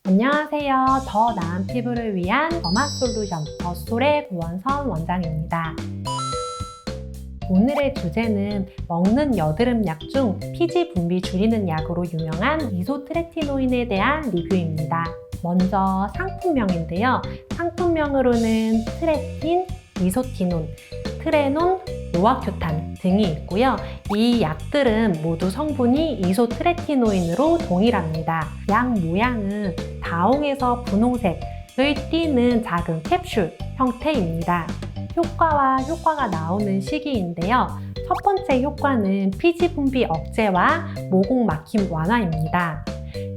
안녕하세요. 더 나은 피부를 위한 더마솔루션 더솔의 구원선 원장입니다. 오늘의 주제는 먹는 여드름 약 중 피지 분비 줄이는 약으로 유명한 이소트레티노인에 대한 리뷰입니다. 먼저 상품명인데요. 상품명으로는 트레틴, 이소티논, 트레논, 노아큐탄 등이 있고요. 이 약들은 모두 성분이 이소트레티노인으로 동일합니다. 약 모양은 다홍에서 분홍색을 띠는 작은 캡슐 형태입니다. 효과가 나오는 시기인데요. 첫 번째 효과는 피지 분비 억제와 모공 막힘 완화입니다.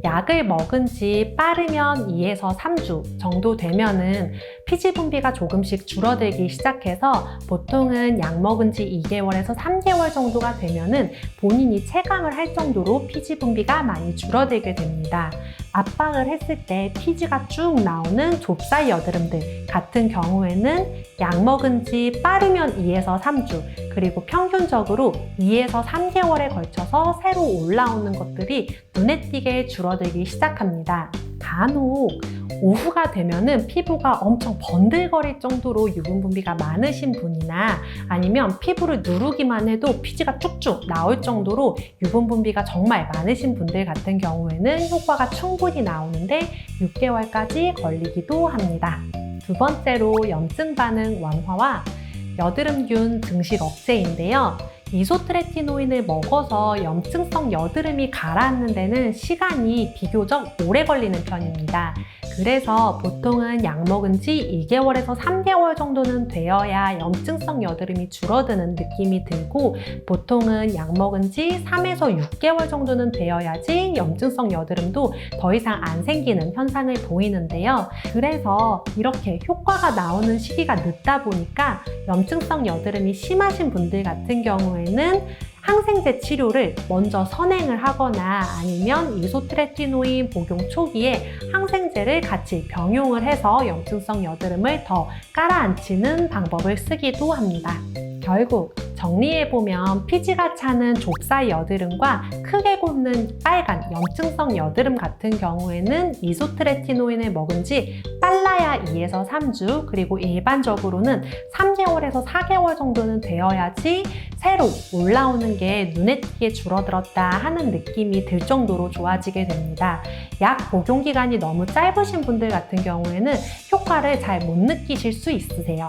약을 먹은 지 빠르면 2에서 3주 정도 되면은 피지 분비가 조금씩 줄어들기 시작해서 보통은 약 먹은 지 2개월에서 3개월 정도가 되면은 본인이 체감을 할 정도로 피지 분비가 많이 줄어들게 됩니다. 압박을 했을 때 피지가 쭉 나오는 좁쌀 여드름들 같은 경우에는 약 먹은 지 빠르면 2에서 3주 그리고 평균적으로 2에서 3개월에 걸쳐서 새로 올라오는 것들이 눈에 띄게 줄어들기 시작합니다. 간혹 오후가 되면은 피부가 엄청 번들거릴 정도로 유분 분비가 많으신 분이나 아니면 피부를 누르기만 해도 피지가 쭉쭉 나올 정도로 유분 분비가 정말 많으신 분들 같은 경우에는 효과가 충분히 나오는데 6개월까지 걸리기도 합니다. 두 번째로 염증 반응 완화와 여드름균 증식 억제인데요. 이소트레티노인을 먹어서 염증성 여드름이 가라앉는 데는 시간이 비교적 오래 걸리는 편입니다. 그래서 보통은 약 먹은 지 2개월에서 3개월 정도는 되어야 염증성 여드름이 줄어드는 느낌이 들고 보통은 약 먹은 지 3에서 6개월 정도는 되어야지 염증성 여드름도 더 이상 안 생기는 현상을 보이는데요. 그래서 이렇게 효과가 나오는 시기가 늦다 보니까 염증성 여드름이 심하신 분들 같은 경우에는 항생제 치료를 먼저 선행을 하거나 아니면 이소트레티노인 복용 초기에 항생제를 같이 병용을 해서 염증성 여드름을 더 깔아앉히는 방법을 쓰기도 합니다. 결국 정리해보면 피지가 차는 좁쌀 여드름과 크게 곱는 빨간 염증성 여드름 같은 경우에는 이소트레티노인을 먹은 지 빨라야 2에서 3주 그리고 일반적으로는 3개월에서 4개월 정도는 되어야지 새로 올라오는 게 눈에 띄게 줄어들었다 하는 느낌이 들 정도로 좋아지게 됩니다. 약 복용 기간이 너무 짧으신 분들 같은 경우에는 효과를 잘 못 느끼실 수 있으세요.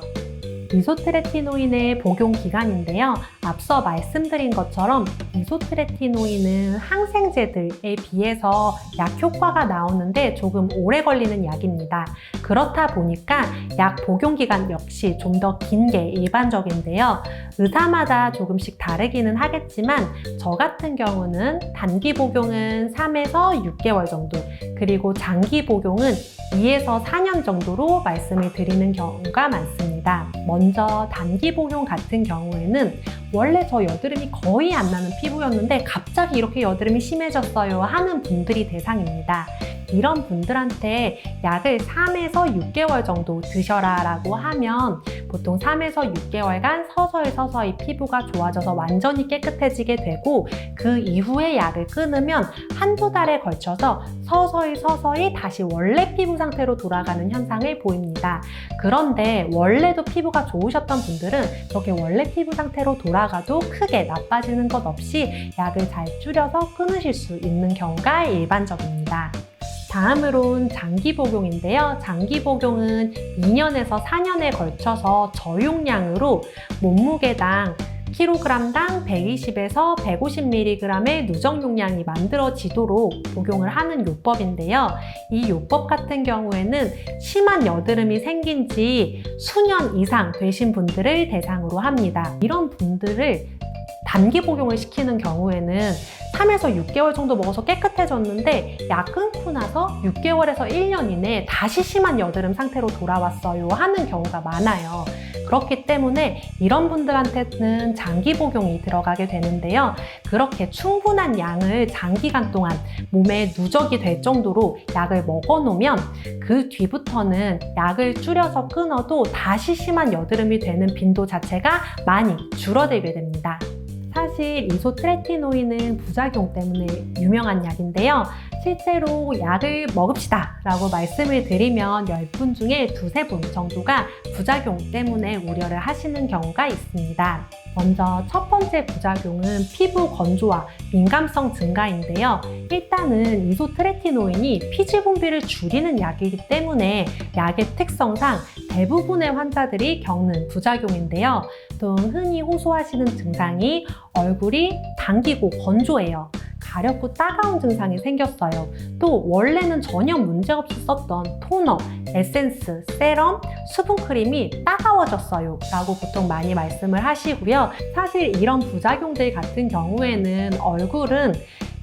이소트레티노인의 복용 기간인데요. 앞서 말씀드린 것처럼 이소트레티노인은 항생제들에 비해서 약 효과가 나오는데 조금 오래 걸리는 약입니다. 그렇다 보니까 약 복용 기간 역시 좀 더 긴 게 일반적인데요. 의사마다 조금씩 다르기는 하겠지만 저 같은 경우는 단기 복용은 3에서 6개월 정도 그리고 장기 복용은 2에서 4년 정도로 말씀을 드리는 경우가 많습니다. 먼저 단기 복용 같은 경우에는 원래 저 여드름이 거의 안 나는 피부였는데 갑자기 이렇게 여드름이 심해졌어요 하는 분들이 대상입니다. 이런 분들한테 약을 3에서 6개월 정도 드셔라 라고 하면 보통 3에서 6개월간 서서히 피부가 좋아져서 완전히 깨끗해지게 되고 그 이후에 약을 끊으면 한두 달에 걸쳐서 서서히 다시 원래 피부 상태로 돌아가는 현상을 보입니다. 그런데 원래도 피부가 좋으셨던 분들은 저렇게 원래 피부 상태로 돌아가도 크게 나빠지는 것 없이 약을 잘 줄여서 끊으실 수 있는 경우가 일반적입니다. 다음으론 장기 복용인데요. 장기 복용은 2년에서 4년에 걸쳐서 저용량으로 몸무게당 kg당 120에서 150mg의 누적 용량이 만들어지도록 복용을 하는 요법인데요. 이 요법 같은 경우에는 심한 여드름이 생긴 지 수년 이상 되신 분들을 대상으로 합니다. 이런 분들을 단기 복용을 시키는 경우에는 3에서 6개월 정도 먹어서 깨끗해졌는데 약 끊고 나서 6개월에서 1년 이내에 다시 심한 여드름 상태로 돌아왔어요 하는 경우가 많아요. 그렇기 때문에 이런 분들한테는 장기 복용이 들어가게 되는데요. 그렇게 충분한 양을 장기간 동안 몸에 누적이 될 정도로 약을 먹어놓으면 그 뒤부터는 약을 줄여서 끊어도 다시 심한 여드름이 되는 빈도 자체가 많이 줄어들게 됩니다. 사실 사실 이소트레티노인은 부작용 때문에 유명한 약인데요. 실제로 약을 먹읍시다 라고 말씀을 드리면 10분 중에 2~3분 정도가 부작용 때문에 우려를 하시는 경우가 있습니다. 먼저 첫 번째 부작용은 피부 건조와 민감성 증가인데요. 일단은 이소트레티노인이 피지 분비를 줄이는 약이기 때문에 약의 특성상 대부분의 환자들이 겪는 부작용인데요. 또 흔히 호소하시는 증상이 얼굴이 당기고 건조해요. 가렵고 따가운 증상이 생겼어요. 또 원래는 전혀 문제없이 썼던 토너, 에센스, 세럼, 수분크림이 따가워졌어요 라고 보통 많이 말씀을 하시고요. 사실 이런 부작용들 같은 경우에는 얼굴은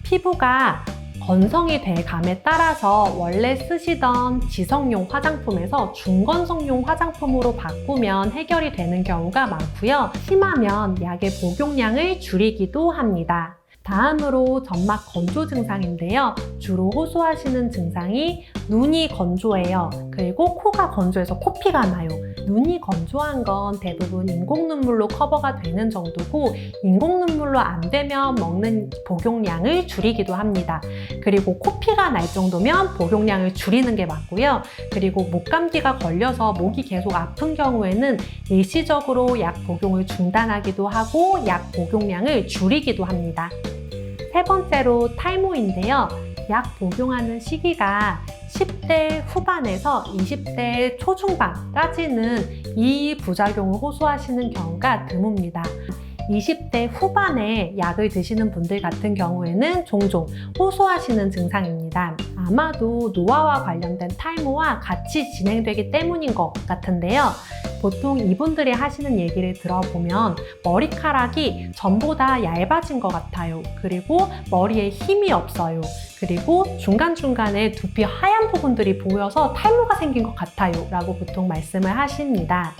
피부가 건성이 될 감에 따라서 원래 쓰시던 지성용 화장품에서 중건성용 화장품으로 바꾸면 해결이 되는 경우가 많고요. 심하면 약의 복용량을 줄이기도 합니다. 다음으로 점막 건조 증상인데요. 주로 호소하시는 증상이 눈이 건조해요. 그리고 코가 건조해서 코피가 나요. 눈이 건조한 건 대부분 인공 눈물로 커버가 되는 정도고 인공 눈물로 안 되면 먹는 복용량을 줄이기도 합니다. 그리고 코피가 날 정도면 복용량을 줄이는 게 맞고요. 그리고 목감기가 걸려서 목이 계속 아픈 경우에는 일시적으로 약 복용을 중단하기도 하고 약 복용량을 줄이기도 합니다. 세 번째로 탈모인데요. 약 복용하는 시기가 10대 후반에서 20대 초중반까지는 이 부작용을 호소하시는 경우가 드뭅니다. 20대 후반에 약을 드시는 분들 같은 경우에는 종종 호소하시는 증상입니다. 아마도 노화와 관련된 탈모와 같이 진행되기 때문인 것 같은데요. 보통 이분들이 하시는 얘기를 들어보면 머리카락이 전보다 얇아진 것 같아요. 그리고 머리에 힘이 없어요. 그리고 중간중간에 두피 하얀 부분들이 보여서 탈모가 생긴 것 같아요 라고 보통 말씀을 하십니다.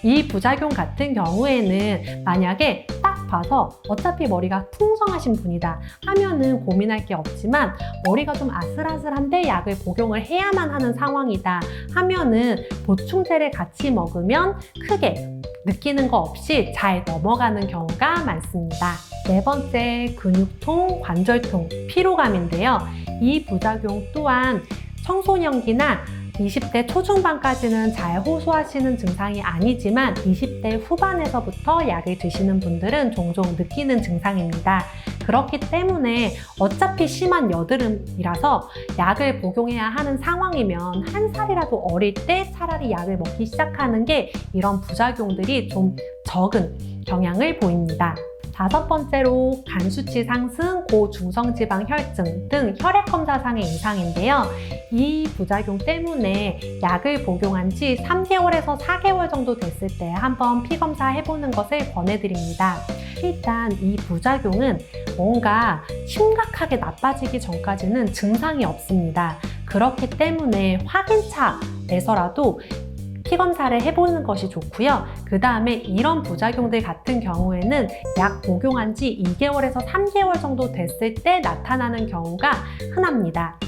이 부작용 같은 경우에는 만약에 딱 봐서 어차피 머리가 풍성하신 분이다 하면은 고민할 게 없지만 머리가 좀 아슬아슬한데 약을 복용을 해야만 하는 상황이다 하면은 보충제를 같이 먹으면 크게 느끼는 거 없이 잘 넘어가는 경우가 많습니다. 네 번째, 근육통, 관절통, 피로감인데요. 이 부작용 또한 청소년기나 20대 초중반까지는 잘 호소하시는 증상이 아니지만 20대 후반에서부터 약을 드시는 분들은 종종 느끼는 증상입니다. 그렇기 때문에 어차피 심한 여드름이라서 약을 복용해야 하는 상황이면 한 살이라도 어릴 때 차라리 약을 먹기 시작하는 게 이런 부작용들이 좀 적은 경향을 보입니다. 다섯 번째로 간 수치 상승, 고중성지방 혈증 등 혈액 검사상의 이상인데요. 이 부작용 때문에 약을 복용한 지 3개월에서 4개월 정도 됐을 때 한번 피검사 해보는 것을 권해드립니다. 일단 이 부작용은 뭔가 심각하게 나빠지기 전까지는 증상이 없습니다. 그렇기 때문에 확인차 내서라도 피검사를 해보는 것이 좋고요. 그 다음에 이런 부작용들 같은 경우에는 약 복용한 지 2개월에서 3개월 정도 됐을 때 나타나는 경우가 흔합니다.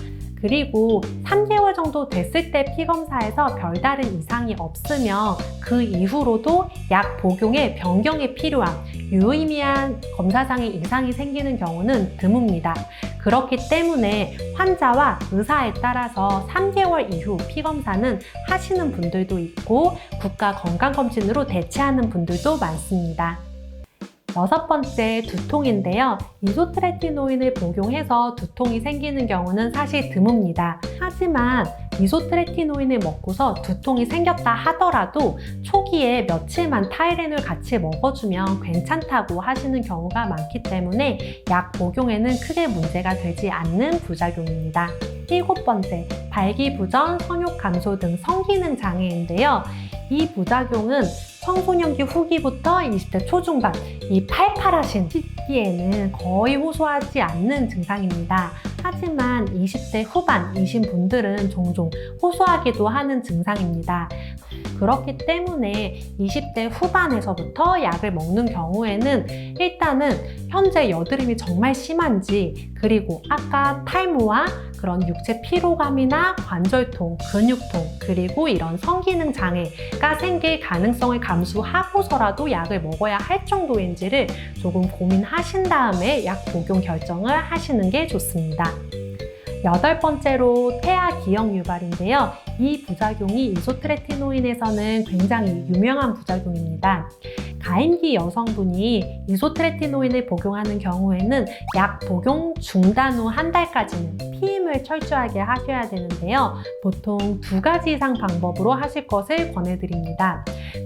그리고 3개월 정도 됐을 때 피검사에서 별다른 이상이 없으면 그 이후로도 약 복용에 변경이 필요한 유의미한 검사상의 이상이 생기는 경우는 드뭅니다. 그렇기 때문에 환자와 의사에 따라서 3개월 이후 피검사는 하시는 분들도 있고 국가건강검진으로 대체하는 분들도 많습니다. 여섯 번째, 두통인데요. 이소트레티노인을 복용해서 두통이 생기는 경우는 사실 드뭅니다. 하지만 이소트레티노인을 먹고서 두통이 생겼다 하더라도 초기에 며칠만 타이레놀 같이 먹어주면 괜찮다고 하시는 경우가 많기 때문에 약 복용에는 크게 문제가 되지 않는 부작용입니다. 일곱 번째, 발기부전, 성욕 감소 등 성기능 장애인데요. 이 부작용은 청소년기 후기부터 20대 초중반, 이 팔팔하신 시기에는 거의 호소하지 않는 증상입니다. 하지만 20대 후반이신 분들은 종종 호소하기도 하는 증상입니다. 그렇기 때문에 20대 후반에서부터 약을 먹는 경우에는 일단은 현재 여드름이 정말 심한지, 그리고 아까 탈모와 그런 육체 피로감이나 관절통, 근육통, 그리고 이런 성기능 장애가 생길 가능성을 감수하고서라도 약을 먹어야 할 정도인지를 조금 고민하신 다음에 약 복용 결정을 하시는 게 좋습니다. 8번째로 태아 기형 유발인데요. 이 부작용이 이소트레티노인에서는 굉장히 유명한 부작용입니다. 가임기 여성분이 이소트레티노인을 복용하는 경우에는 약 복용 중단 후 한 달까지는 피임을 철저하게 하셔야 되는데요. 보통 2가지 이상 방법으로 하실 것을 권해드립니다.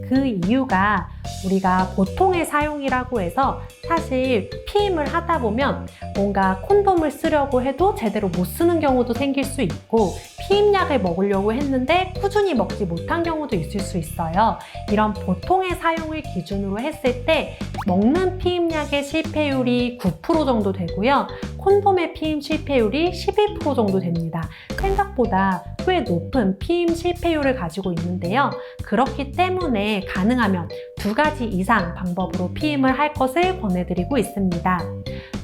그 이유가 우리가 보통의 사용이라고 해서 사실 피임을 하다 보면 뭔가 콘돔을 쓰려고 해도 제대로 못 쓰는 경우도 생길 수 있고, 피임약을 먹으려고 했는데 꾸준히 먹지 못한 경우도 있을 수 있어요. 이런 보통의 사용을 기준으로 했을 때 먹는 피임약의 실패율이 9% 정도 되고요. 콘돔의 피임 실패율이 11% 정도 됩니다. 생각보다 꽤 높은 피임 실패율을 가지고 있는데요. 그렇기 때문에 가능하면 2가지 이상 방법으로 피임을 할 것을 권해드리고 있습니다.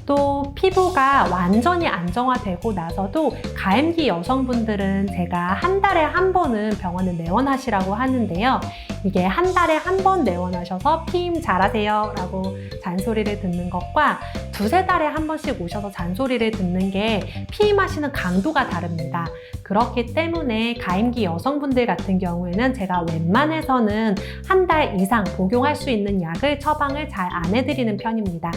또 피부가 완전히 안정화되고 나서도 가임기 여성분들은 제가 한 달에 한 번은 병원에 내원하시라고 하는데요. 이게 한 달에 한 번 내원하셔서 피임 잘하세요 라고 잔소리를 듣는 것과 2-3달에 한 번씩 오셔서 잔소리를 듣는 게 피임하시는 강도가 다릅니다. 그렇기 때문에 가임기 여성분들 같은 경우에는 제가 웬만해서는 한 달 이상 복용할 수 있는 약을 처방을 잘 안 해드리는 편입니다.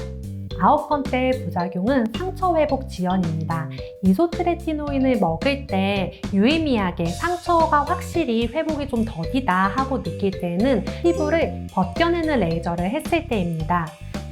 9번째 부작용은 상처 회복 지연입니다. 이소트레티노인을 먹을 때 유의미하게 상처가 확실히 회복이 좀 더디다 하고 느낄 때는 피부를 벗겨내는 레이저를 했을 때입니다.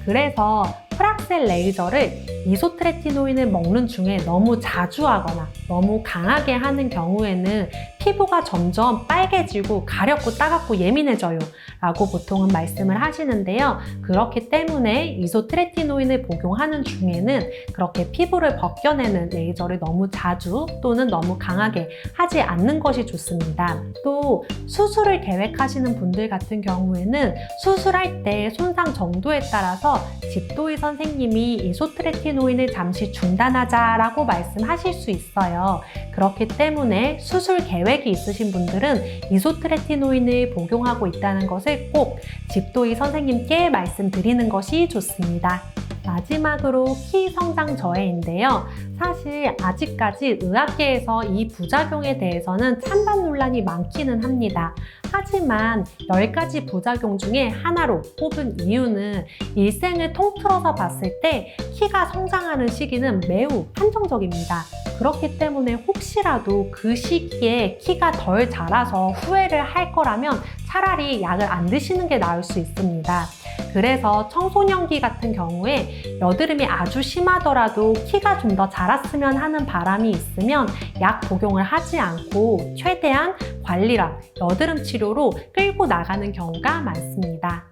그래서 프락셀 레이저를 이소트레티노인을 먹는 중에 너무 자주 하거나 너무 강하게 하는 경우에는 피부가 점점 빨개지고 가렵고 따갑고 예민해져요 라고 보통은 말씀을 하시는데요. 그렇기 때문에 이소트레티노인을 복용하는 중에는 그렇게 피부를 벗겨내는 레이저를 너무 자주 또는 너무 강하게 하지 않는 것이 좋습니다. 또 수술을 계획하시는 분들 같은 경우에는 수술할 때 손상 정도에 따라서 집도의 선생님이 이소트레티노인을 잠시 중단하자라고 말씀하실 수 있어요. 그렇기 때문에 수술 계획이 있으신 분들은 이소트레티노인을 복용하고 있다는 것을 꼭 집도의 선생님께 말씀드리는 것이 좋습니다. 마지막으로 키 성장 저해인데요. 사실 아직까지 의학계에서 이 부작용에 대해서는 찬반 논란이 많기는 합니다. 하지만 10가지 부작용 중에 하나로 꼽은 이유는 일생을 통틀어서 봤을 때 키가 성장하는 시기는 매우 한정적입니다. 그렇기 때문에 혹시라도 그 시기에 키가 덜 자라서 후회를 할 거라면 차라리 약을 안 드시는 게 나을 수 있습니다. 그래서 청소년기 같은 경우에 여드름이 아주 심하더라도 키가 좀 더 자랐으면 하는 바람이 있으면 약 복용을 하지 않고 최대한 관리랑 여드름 치료로 끌고 나가는 경우가 많습니다.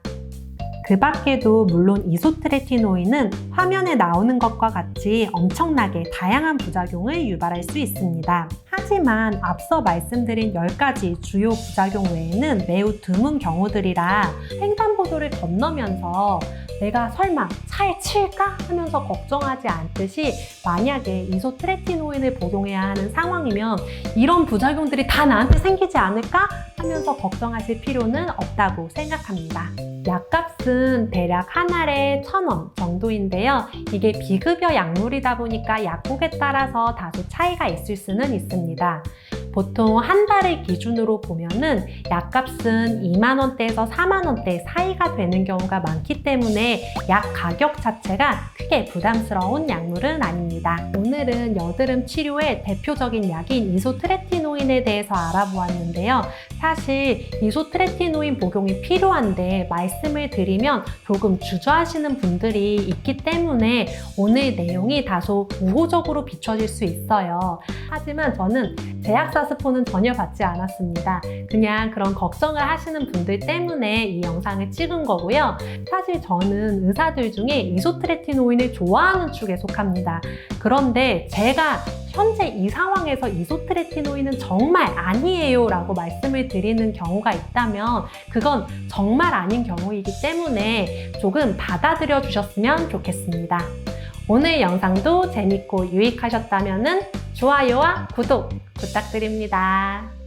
그 밖에도 물론 이소트레티노인은 화면에 나오는 것과 같이 엄청나게 다양한 부작용을 유발할 수 있습니다. 하지만 앞서 말씀드린 10가지 주요 부작용 외에는 매우 드문 경우들이라 횡단보도를 건너면서 내가 설마 차에 칠까? 하면서 걱정하지 않듯이 만약에 이소트레티노인을 복용해야 하는 상황이면 이런 부작용들이 다 나한테 생기지 않을까? 하면서 걱정하실 필요는 없다고 생각합니다. 약값은 대략 한 알에 1,000원 정도인데요. 이게 비급여 약물이다 보니까 약국에 따라서 다소 차이가 있을 수는 있습니다. 보통 한 달을 기준으로 보면은 약값은 2만 원대에서 4만 원대 사이가 되는 경우가 많기 때문에 약 가격 자체가 크게 부담스러운 약물은 아닙니다. 오늘은 여드름 치료의 대표적인 약인 이소트레티노인에 대해서 알아보았는데요. 사실 이소트레티노인 복용이 필요한데 말씀을 드리면 조금 주저하시는 분들이 있기 때문에 오늘 내용이 다소 우호적으로 비춰질 수 있어요. 하지만 저는 제약사 스폰은 전혀 받지 않았습니다. 그냥 그런 걱정을 하시는 분들 때문에 이 영상을 찍은 거고요. 사실 저는 의사들 중에 이소트레티노인을 좋아하는 축에 속합니다. 그런데 제가 현재 이 상황에서 이소트레티노인은 정말 아니에요 라고 말씀을 드리는 경우가 있다면 그건 정말 아닌 경우이기 때문에 조금 받아들여 주셨으면 좋겠습니다. 오늘 영상도 재밌고 유익하셨다면 좋아요와 구독 부탁드립니다.